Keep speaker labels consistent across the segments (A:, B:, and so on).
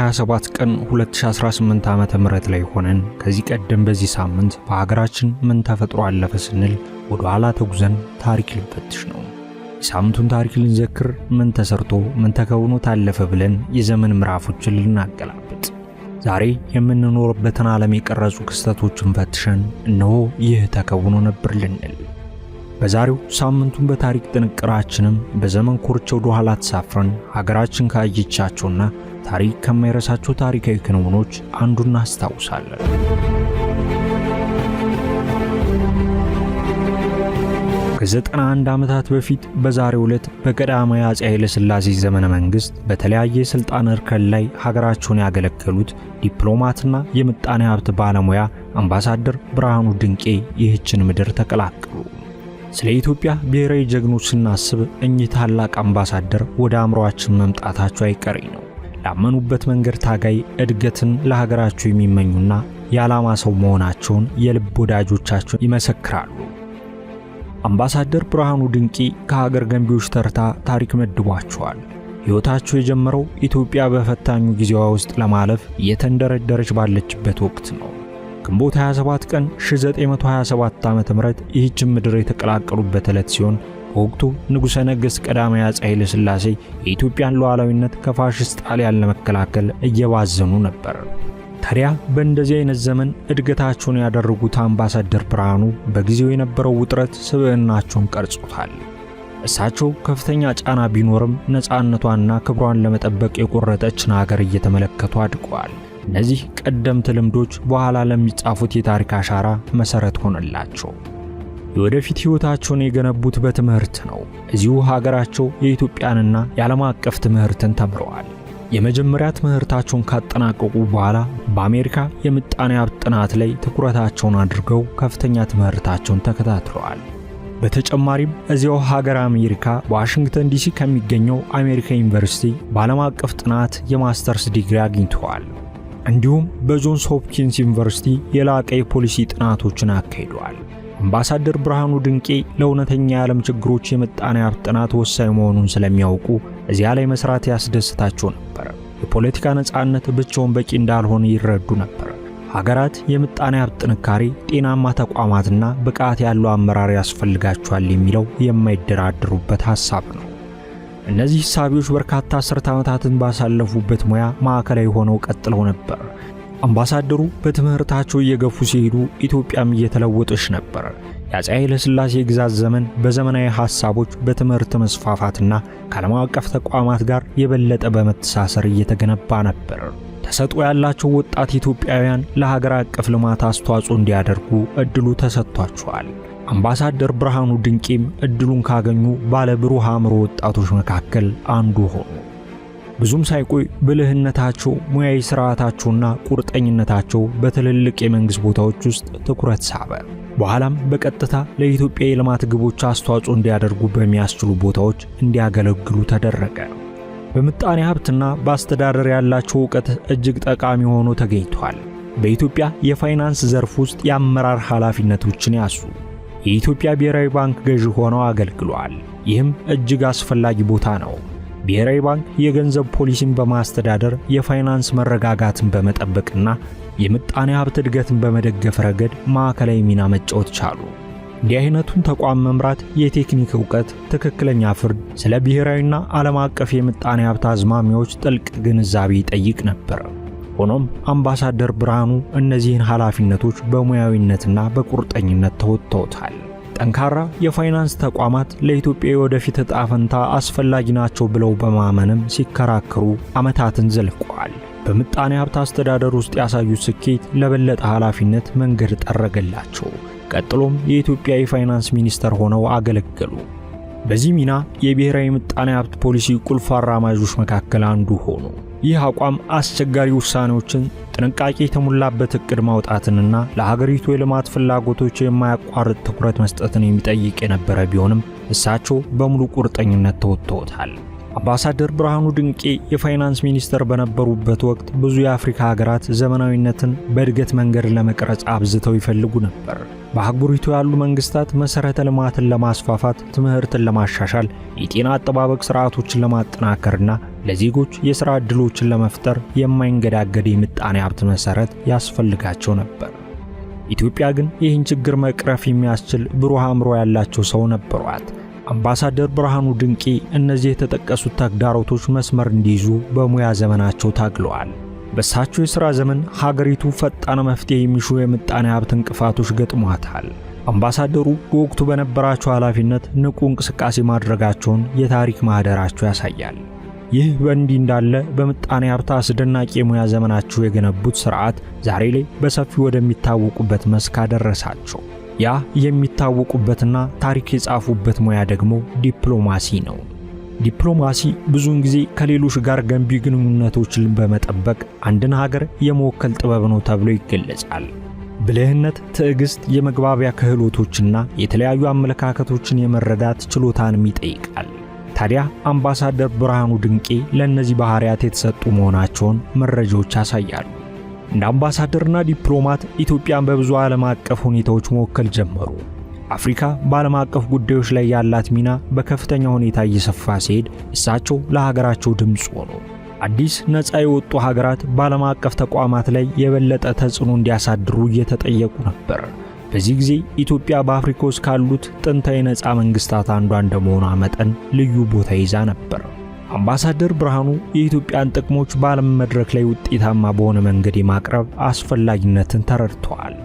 A: 27 ቀን 2018 ዓመተ ምህረት ላይ ሆነን ከዚህ ቀደም በዚህ ሳምንት በሀገራችን ምን ተፈጥሮ አለፈ ስንል ወደ ኋላ ተጉዘን ታሪክ ልንፈትሽ ነው። የሳምንቱን ታሪክ ልንዘክር ምን ተሰርቶ ምን ተከውኖ ታለፈ ብለን የዘመን ምዕራፎችን ልናገላብጥ ዛሬ የምንኖርበትን ዓለም የቀረጹ ክስተቶችን ፈትሸን እነሆ ይህ ተከውኖ ነበር ልንል በዛሬው ሳምንቱን በታሪክ ጥንቅራችንም በዘመን ኮርቻ ወደ ኋላ ተሳፍረን ሀገራችን ካየቻቸውና ታሪክ ከማይረሳቸው ታሪካዊ ክንውኖች አንዱን እናስታውሳለን። ከ91 ዓመታት በፊት በዛሬው ዕለት በቀዳማዊ አፄ ኃይለ ሥላሴ ዘመነ መንግስት በተለያየ የሥልጣን እርከን ላይ ሀገራቸውን ያገለገሉት ዲፕሎማትና የምጣኔ ሀብት ባለሙያ አምባሳደር ብርሃኑ ድንቄ ይህችን ምድር ተቀላቀሉ። ስለ ኢትዮጵያ ብሔራዊ ጀግኖች ስናስብ እኚህ ታላቅ አምባሳደር ወደ አእምሮአችን መምጣታቸው አይቀሬ ነው። ላመኑበት መንገድ ታጋይ፣ እድገትን ለሀገራቸው የሚመኙና የዓላማ ሰው መሆናቸውን የልብ ወዳጆቻቸው ይመሰክራሉ። አምባሳደር ብርሃኑ ድንቄ ከሀገር ገንቢዎች ተርታ ታሪክ መድቧቸዋል። ሕይወታቸው የጀመረው ኢትዮጵያ በፈታኙ ጊዜዋ ውስጥ ለማለፍ እየተንደረደረች ባለችበት ወቅት ነው። ግንቦት 27 ቀን 1927 ዓ.ም ይህችን ምድር የተቀላቀሉበት ዕለት ሲሆን በወቅቱ ንጉሠ ነገሥት ቀዳማዊ አፄ ኃይለ ሥላሴ የኢትዮጵያን ሉዓላዊነት ከፋሽስት ጣሊያን ለመከላከል እየባዘኑ ነበር። ታዲያ በእንደዚህ አይነት ዘመን እድገታቸውን ያደረጉት አምባሳደር ብርሃኑ በጊዜው የነበረው ውጥረት ስብዕናቸውን ቀርጾታል። እሳቸው ከፍተኛ ጫና ቢኖርም ነፃነቷንና ክብሯን ለመጠበቅ የቆረጠችን ሀገር እየተመለከቱ አድገዋል። እነዚህ ቀደምት ልምዶች በኋላ ለሚጻፉት የታሪክ አሻራ መሰረት ሆነላቸው። የወደፊት ሕይወታቸውን የገነቡት በትምህርት ነው። እዚሁ ሀገራቸው የኢትዮጵያንና የዓለም አቀፍ ትምህርትን ተምረዋል። የመጀመሪያ ትምህርታቸውን ካጠናቀቁ በኋላ በአሜሪካ የምጣኔ ሀብት ጥናት ላይ ትኩረታቸውን አድርገው ከፍተኛ ትምህርታቸውን ተከታትለዋል። በተጨማሪም እዚያው ሀገር አሜሪካ በዋሽንግተን ዲሲ ከሚገኘው አሜሪካ ዩኒቨርሲቲ በዓለም አቀፍ ጥናት የማስተርስ ዲግሪ አግኝተዋል። እንዲሁም በጆንስ ሆፕኪንስ ዩኒቨርሲቲ የላቀ የፖሊሲ ጥናቶችን አካሂደዋል። አምባሳደር ብርሃኑ ድንቄ ለእውነተኛ የዓለም ችግሮች የምጣኔ ሀብት ጥናት ወሳኝ መሆኑን ስለሚያውቁ እዚያ ላይ መስራት ያስደስታቸው ነበር። የፖለቲካ ነፃነት ብቻውን በቂ እንዳልሆነ ይረዱ ነበር። ሀገራት የምጣኔ ሀብት ጥንካሬ፣ ጤናማ ተቋማትና ብቃት ያለው አመራር ያስፈልጋቸዋል የሚለው የማይደራደሩበት ሐሳብ ነው። እነዚህ ሐሳቦች በርካታ አስርተ ዓመታትን ባሳለፉበት ሙያ ማዕከላዊ ሆነው ቀጥለው ነበር። አምባሳደሩ በትምህርታቸው እየገፉ ሲሄዱ ኢትዮጵያም እየተለወጠች ነበር። የአፄ ኃይለ ሥላሴ ግዛት ዘመን በዘመናዊ ሐሳቦች በትምህርት መስፋፋትና ከዓለም አቀፍ ተቋማት ጋር የበለጠ በመተሳሰር እየተገነባ ነበር። ተሰጥኦ ያላቸው ወጣት ኢትዮጵያውያን ለሀገር አቀፍ ልማት አስተዋጽኦ እንዲያደርጉ እድሉ ተሰጥቷቸዋል። አምባሳደር ብርሃኑ ድንቄም እድሉን ካገኙ ባለ ብሩህ አእምሮ ወጣቶች መካከል አንዱ ሆኑ። ብዙም ሳይቆይ ብልህነታቸው፣ ሙያዊ ሥርዓታቸውና ቁርጠኝነታቸው በትልልቅ የመንግሥት ቦታዎች ውስጥ ትኩረት ሳበ። በኋላም በቀጥታ ለኢትዮጵያ የልማት ግቦች አስተዋጽኦ እንዲያደርጉ በሚያስችሉ ቦታዎች እንዲያገለግሉ ተደረገ። በምጣኔ ሀብትና በአስተዳደር ያላቸው ዕውቀት እጅግ ጠቃሚ ሆኖ ተገኝቷል። በኢትዮጵያ የፋይናንስ ዘርፍ ውስጥ የአመራር ኃላፊነቶችን ያዙ። የኢትዮጵያ ብሔራዊ ባንክ ገዢ ሆነው አገልግለዋል። ይህም እጅግ አስፈላጊ ቦታ ነው። ብሔራዊ ባንክ የገንዘብ ፖሊሲን በማስተዳደር የፋይናንስ መረጋጋትን በመጠበቅና የምጣኔ ሀብት እድገትን በመደገፍ ረገድ ማዕከላዊ ሚና መጫወት ቻሉ። እንዲህ አይነቱን ተቋም መምራት የቴክኒክ ዕውቀት፣ ትክክለኛ ፍርድ፣ ስለ ብሔራዊና ዓለም አቀፍ የምጣኔ ሀብት አዝማሚያዎች ጥልቅ ግንዛቤ ይጠይቅ ነበር። ሆኖም አምባሳደር ብርሃኑ እነዚህን ኃላፊነቶች በሙያዊነትና በቁርጠኝነት ተወጥተውታል። ጠንካራ የፋይናንስ ተቋማት ለኢትዮጵያ የወደፊት ዕጣ ፈንታ አስፈላጊ ናቸው ብለው በማመንም ሲከራከሩ ዓመታትን ዘልቀዋል። በምጣኔ ሀብት አስተዳደር ውስጥ ያሳዩት ስኬት ለበለጠ ኃላፊነት መንገድ ጠረገላቸው። ቀጥሎም የኢትዮጵያ የፋይናንስ ሚኒስተር ሆነው አገለገሉ። በዚህ ሚና የብሔራዊ ምጣኔ ሀብት ፖሊሲ ቁልፍ አራማጆች መካከል አንዱ ሆኑ። ይህ አቋም አስቸጋሪ ውሳኔዎችን፣ ጥንቃቄ የተሞላበት ዕቅድ ማውጣትንና ለሀገሪቱ የልማት ፍላጎቶች የማያቋርጥ ትኩረት መስጠትን የሚጠይቅ የነበረ ቢሆንም እሳቸው በሙሉ ቁርጠኝነት ተወጥተውታል። አምባሳደር ብርሃኑ ድንቄ የፋይናንስ ሚኒስተር በነበሩበት ወቅት ብዙ የአፍሪካ ሀገራት ዘመናዊነትን በእድገት መንገድ ለመቅረጽ አብዝተው ይፈልጉ ነበር። በአህጉሪቱ ያሉ መንግስታት መሰረተ ልማትን ለማስፋፋት፣ ትምህርትን ለማሻሻል፣ የጤና አጠባበቅ ስርዓቶችን ለማጠናከርና ለዜጎች የሥራ ዕድሎችን ለመፍጠር የማይንገዳገድ የምጣኔ ሀብት መሠረት ያስፈልጋቸው ነበር። ኢትዮጵያ ግን ይህን ችግር መቅረፍ የሚያስችል ብሩህ አእምሮ ያላቸው ሰው ነበሯት። አምባሳደር ብርሃኑ ድንቄ እነዚህ የተጠቀሱት ተግዳሮቶች መስመር እንዲይዙ በሙያ ዘመናቸው ታግለዋል። በእሳቸው የሥራ ዘመን ሀገሪቱ ፈጣን መፍትሄ የሚሹ የምጣኔ ሀብት እንቅፋቶች ገጥሟታል። አምባሳደሩ በወቅቱ በነበራቸው ኃላፊነት ንቁ እንቅስቃሴ ማድረጋቸውን የታሪክ ማህደራቸው ያሳያል። ይህ በእንዲህ እንዳለ በምጣኔ ሀብት አስደናቂ የሙያ ዘመናቸው የገነቡት ሥርዓት ዛሬ ላይ በሰፊው ወደሚታወቁበት መስክ አደረሳቸው። ያ የሚታወቁበትና ታሪክ የጻፉበት ሙያ ደግሞ ዲፕሎማሲ ነው። ዲፕሎማሲ ብዙውን ጊዜ ከሌሎች ጋር ገንቢ ግንኙነቶችን በመጠበቅ አንድን ሀገር የመወከል ጥበብ ነው ተብሎ ይገለጻል። ብልህነት፣ ትዕግስት፣ የመግባቢያ ክህሎቶችና የተለያዩ አመለካከቶችን የመረዳት ችሎታንም ይጠይቃል። ታዲያ አምባሳደር ብርሃኑ ድንቄ ለእነዚህ ባህሪያት የተሰጡ መሆናቸውን መረጃዎች ያሳያሉ። እንደ አምባሳደርና ዲፕሎማት ኢትዮጵያን በብዙ ዓለም አቀፍ ሁኔታዎች መወከል ጀመሩ። አፍሪካ በዓለም አቀፍ ጉዳዮች ላይ ያላት ሚና በከፍተኛ ሁኔታ እየሰፋ ሲሄድ እሳቸው ለሀገራቸው ድምፅ ሆኑ። አዲስ ነፃ የወጡ ሀገራት በዓለም አቀፍ ተቋማት ላይ የበለጠ ተጽዕኖ እንዲያሳድሩ እየተጠየቁ ነበር። በዚህ ጊዜ ኢትዮጵያ በአፍሪካ ውስጥ ካሉት ጥንታዊ ነፃ መንግስታት አንዷ እንደመሆኗ መጠን ልዩ ቦታ ይዛ ነበር። አምባሳደር ብርሃኑ የኢትዮጵያን ጥቅሞች በዓለም መድረክ ላይ ውጤታማ በሆነ መንገድ የማቅረብ አስፈላጊነትን ተረድተዋል።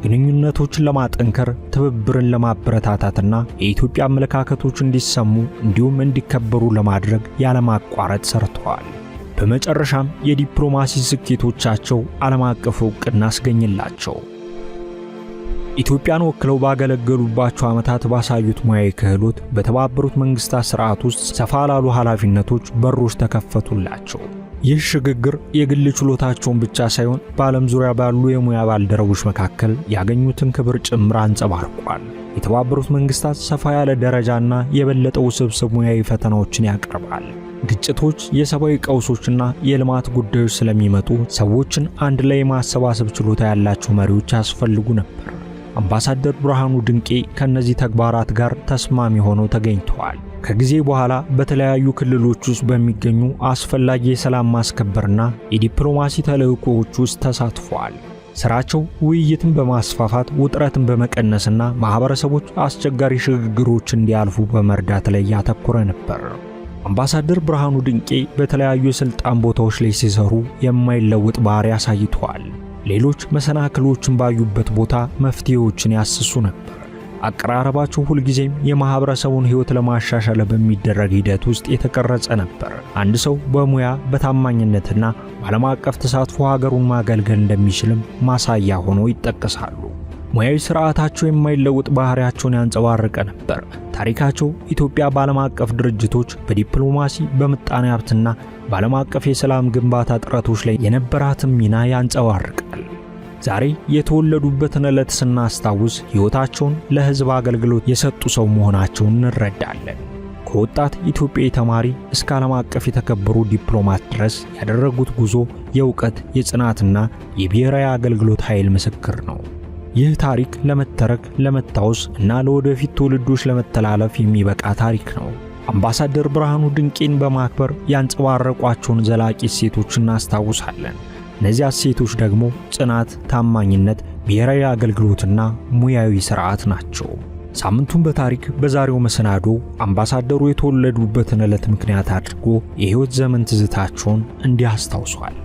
A: ግንኙነቶችን ለማጠንከር፣ ትብብርን ለማበረታታትና የኢትዮጵያ አመለካከቶች እንዲሰሙ እንዲሁም እንዲከበሩ ለማድረግ ያለማቋረጥ ሰርተዋል። በመጨረሻም የዲፕሎማሲ ስኬቶቻቸው ዓለም አቀፍ ዕውቅና አስገኝላቸው። ኢትዮጵያን ወክለው ባገለገሉባቸው ዓመታት ባሳዩት ሙያዊ ክህሎት በተባበሩት መንግስታት ሥርዓት ውስጥ ሰፋ ላሉ ኃላፊነቶች በሮች ተከፈቱላቸው። ይህ ሽግግር የግል ችሎታቸውን ብቻ ሳይሆን በዓለም ዙሪያ ባሉ የሙያ ባልደረቦች መካከል ያገኙትን ክብር ጭምር አንጸባርቋል። የተባበሩት መንግስታት ሰፋ ያለ ደረጃና የበለጠ ውስብስብ ሙያዊ ፈተናዎችን ያቀርባል። ግጭቶች፣ የሰብአዊ ቀውሶችና የልማት ጉዳዮች ስለሚመጡ ሰዎችን አንድ ላይ የማሰባሰብ ችሎታ ያላቸው መሪዎች ያስፈልጉ ነበር። አምባሳደር ብርሃኑ ድንቄ ከነዚህ ተግባራት ጋር ተስማሚ ሆነው ተገኝተዋል። ከጊዜ በኋላ በተለያዩ ክልሎች ውስጥ በሚገኙ አስፈላጊ የሰላም ማስከበርና የዲፕሎማሲ ተልዕኮዎች ውስጥ ተሳትፈዋል። ስራቸው ውይይትን በማስፋፋት ውጥረትን በመቀነስና ማህበረሰቦች አስቸጋሪ ሽግግሮች እንዲያልፉ በመርዳት ላይ ያተኮረ ነበር። አምባሳደር ብርሃኑ ድንቄ በተለያዩ የሥልጣን ቦታዎች ላይ ሲሰሩ የማይለወጥ ባህሪ አሳይተዋል። ሌሎች መሰናክሎችን ባዩበት ቦታ መፍትሄዎችን ያስሱ ነበር። አቀራረባቸው ሁልጊዜም የማህበረሰቡን ሕይወት ለማሻሻል በሚደረግ ሂደት ውስጥ የተቀረጸ ነበር። አንድ ሰው በሙያ በታማኝነትና በዓለም አቀፍ ተሳትፎ ሀገሩን ማገልገል እንደሚችልም ማሳያ ሆነው ይጠቀሳሉ። ሙያዊ ሥርዓታቸው የማይለወጥ ባህሪያቸውን ያንጸባረቀ ነበር። ታሪካቸው ኢትዮጵያ በዓለም አቀፍ ድርጅቶች፣ በዲፕሎማሲ፣ በምጣኔ ሀብትና በዓለም አቀፍ የሰላም ግንባታ ጥረቶች ላይ የነበራትን ሚና ያንጸባርቃል። ዛሬ የተወለዱበትን ዕለት ስናስታውስ ሕይወታቸውን ለሕዝብ አገልግሎት የሰጡ ሰው መሆናቸውን እንረዳለን። ከወጣት ኢትዮጵያዊ ተማሪ እስከ ዓለም አቀፍ የተከበሩ ዲፕሎማት ድረስ ያደረጉት ጉዞ የእውቀት፣ የጽናትና የብሔራዊ አገልግሎት ኃይል ምስክር ነው። ይህ ታሪክ ለመተረክ፣ ለመታወስ እና ለወደፊት ትውልዶች ለመተላለፍ የሚበቃ ታሪክ ነው። አምባሳደር ብርሃኑ ድንቄን በማክበር ያንጸባረቋቸውን ዘላቂ እሴቶች እናስታውሳለን። እነዚህ እሴቶች ደግሞ ጽናት፣ ታማኝነት፣ ብሔራዊ አገልግሎትና ሙያዊ ሥርዓት ናቸው። ሳምንቱን በታሪክ በዛሬው መሰናዶ አምባሳደሩ የተወለዱበትን ዕለት ምክንያት አድርጎ የሕይወት ዘመን ትዝታቸውን እንዲህ አስታውሷል።